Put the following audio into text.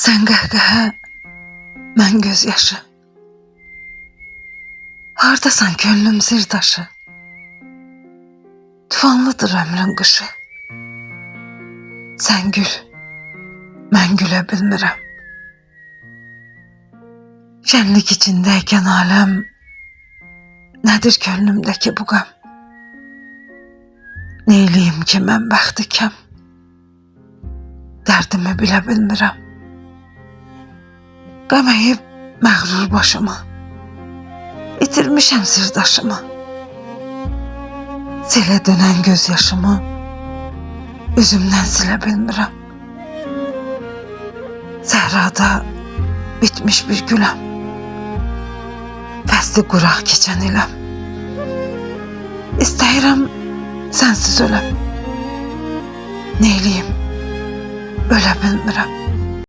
Sən qəhqəhə, mən göz yaşı. Hardasan könlüm sirdaşı. Tufanlıdır ömrün qışı. Sən gül, mən gülə bilmirəm. Şənlik içindəykən aləm, nədir könlümdəki bu qəm? Neyliyim ki mən bəxti kəm? Dərdimi bilə bilmirəm. Qəm əyib məğrur başımı, itirmişəm sirdaşımı. Selə dönən göz yaşımı üzümdən silə bilmirəm. Səhrada bitmiş bir güləm, fəsli quraq keçən iləm. İstəyirəm sənsiz öləm. Neyliyim, ölə bilmirəm.